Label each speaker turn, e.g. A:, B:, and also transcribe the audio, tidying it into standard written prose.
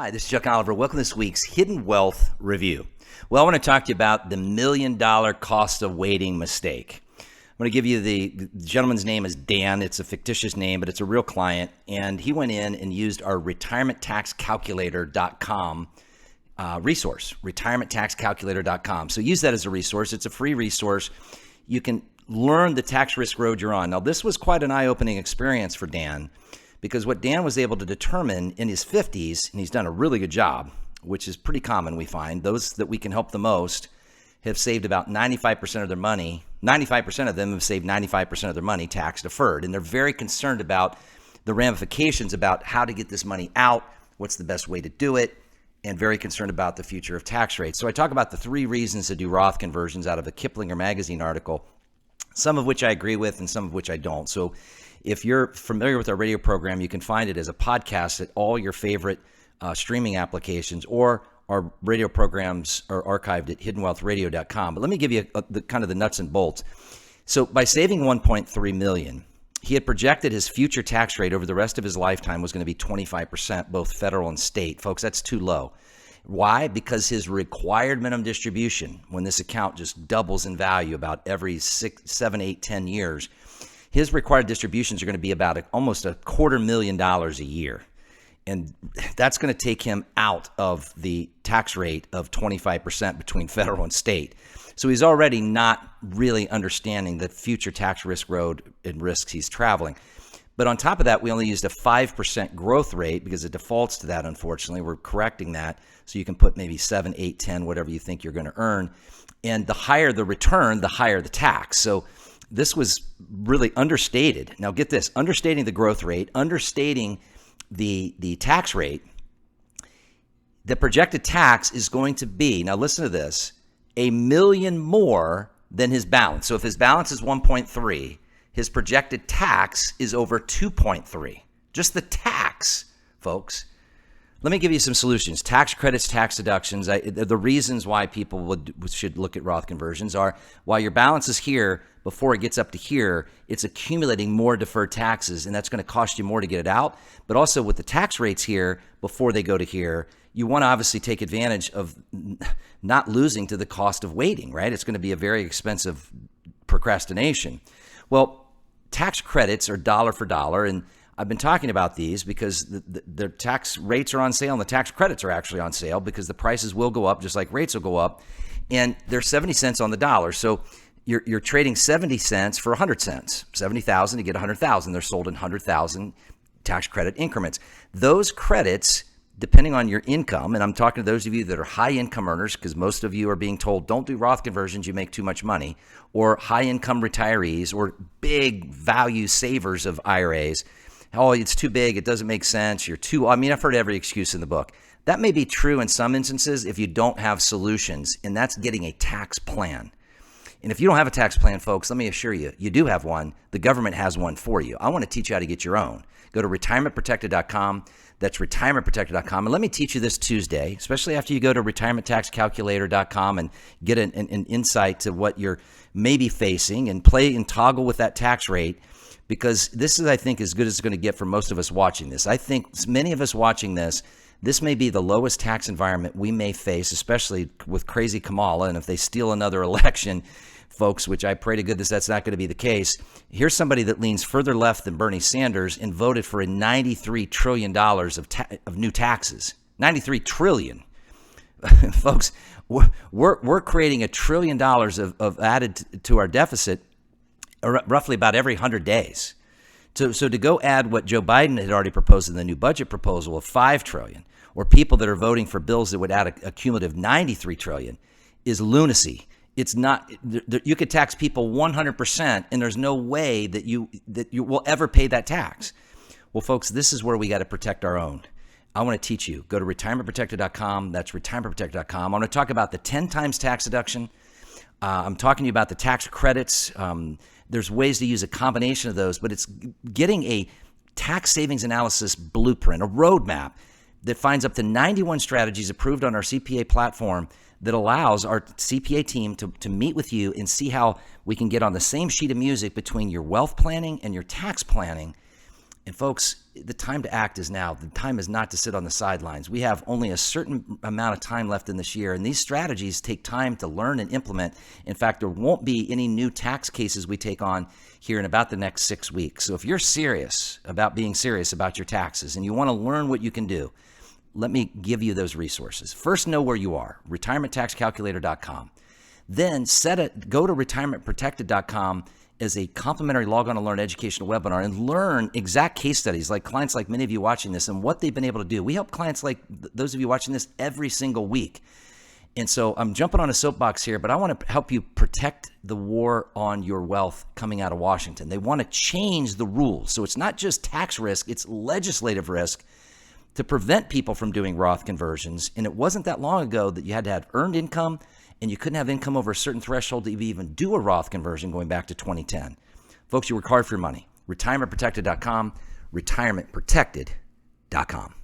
A: Hi, this is Chuck Oliver. Welcome to this week's Hidden Wealth Review. Well, I want to talk to you about the $1 million cost of waiting mistake. I'm going to give you the gentleman's name is Dan. It's a fictitious name, but it's a real client. And he went in and used our retirementtaxcalculator.com resource, retirementtaxcalculator.com. So use that as a resource. It's a free resource. You can learn the tax risk road you're on. Now, this was quite an eye-opening experience for Dan, because what Dan was able to determine in his 50s, and he's done a really good job, which is pretty common, we find, those that we can help the most have saved about 95% of their money. 95% of them have saved 95% of their money tax deferred. And they're very concerned about the ramifications about how to get this money out, what's the best way to do it, and very concerned about the future of tax rates. So I talk about the 3 reasons to do Roth conversions out of a Kiplinger magazine article, some of which I agree with and some of which I don't. So if you're familiar with our radio program, you can find it as a podcast at all your favorite streaming applications, or our radio programs are archived at hiddenwealthradio.com. But let me give you the kind of the nuts and bolts. So by saving $1.3 million, he had projected his future tax rate over the rest of his lifetime was going to be 25%, both federal and state. Folks, that's too low. Why? Because his required minimum distribution, when this account just doubles in value about every 6, 7, 8, 10 years, his required distributions are going to be about almost $250,000 a year. And that's going to take him out of the tax rate of 25% between federal and state. So he's already not really understanding the future tax risk road and risks he's traveling. But on top of that, we only used a 5% growth rate because it defaults to that, unfortunately. We're correcting that. So you can put maybe 7, 8, 10, whatever you think you're going to earn. And the higher the return, the higher the tax. So this was really understated. Now get this, understating the growth rate, understating the tax rate. The projected tax is going to be, now listen to this, $1 million more than his balance. So if his balance is 1.3, his projected tax is over 2.3. Just the tax, folks. Let me give you some solutions. Tax credits, tax deductions. The reasons why people should look at Roth conversions are, while your balance is here, before it gets up to here, it's accumulating more deferred taxes, and that's going to cost you more to get it out. But also with the tax rates here, before they go to here, you want to obviously take advantage of not losing to the cost of waiting, right? It's going to be a very expensive procrastination. Well, tax credits are dollar for dollar, and I've been talking about these because the tax rates are on sale and the tax credits are actually on sale because the prices will go up just like rates will go up, and they're 70 cents on the dollar. So you're trading 70 cents for 100 cents, 70,000 to get 100,000. They're sold in 100,000 tax credit increments. Those credits, depending on your income, and I'm talking to those of you that are high income earners, because most of you are being told, don't do Roth conversions, you make too much money, or high income retirees, or big value savers of IRAs. Oh, it's too big, it doesn't make sense, I've heard every excuse in the book. That may be true in some instances if you don't have solutions, and that's getting a tax plan. And if you don't have a tax plan, folks, let me assure you, you do have one. The government has one for you. I want to teach you how to get your own. Go to retirementprotected.com. That's retirementprotected.com. And let me teach you this Tuesday, especially after you go to retirementtaxcalculator.com and get an insight to what you're maybe facing and play and toggle with that tax rate, because this is, I think, as good as it's going to get for most of us watching this. I think many of us watching this may be the lowest tax environment we may face, especially with crazy Kamala. And if they steal another election, folks, which I pray to goodness that's not going to be the case, here's somebody that leans further left than Bernie Sanders and voted for a $93 trillion of new taxes. $93 trillion. Folks, we're creating $1 trillion of added to our deficit roughly about every 100 days. So to go add what Joe Biden had already proposed in the new budget proposal of $5 trillion, or people that are voting for bills that would add a cumulative $93 trillion, is lunacy. It's not. You could tax people 100%, and there's no way that you will ever pay that tax. Well, folks, this is where we got to protect our own. I want to teach you. Go to retirementprotected.com. That's retirementprotected.com. I want to talk about the 10 times tax deduction. I'm talking to you about the tax credits. There's ways to use a combination of those, but it's getting a tax savings analysis blueprint, a roadmap that finds up to 91 strategies approved on our CPA platform that allows our CPA team to meet with you and see how we can get on the same sheet of music between your wealth planning and your tax planning And folks, the time to act is now. The time is not to sit on the sidelines. We have only a certain amount of time left in this year, and these strategies take time to learn and implement. In fact, there won't be any new tax cases we take on here in about the next 6 weeks. So if you're serious about being serious about your taxes and you want to learn what you can do, let me give you those resources. First, know where you are, retirementtaxcalculator.com. Then go to retirementprotected.com as a complimentary log on and learn educational webinar and learn exact case studies like clients like many of you watching this and what they've been able to do. We help clients like those of you watching this every single week. And so I'm jumping on a soapbox here, but I want to help you protect the war on your wealth coming out of Washington. They want to change the rules. So it's not just tax risk, it's legislative risk to prevent people from doing Roth conversions. And it wasn't that long ago that you had to have earned income and you couldn't have income over a certain threshold to even do a Roth conversion going back to 2010. Folks, you work hard for your money. Retirementprotected.com, retirementprotected.com.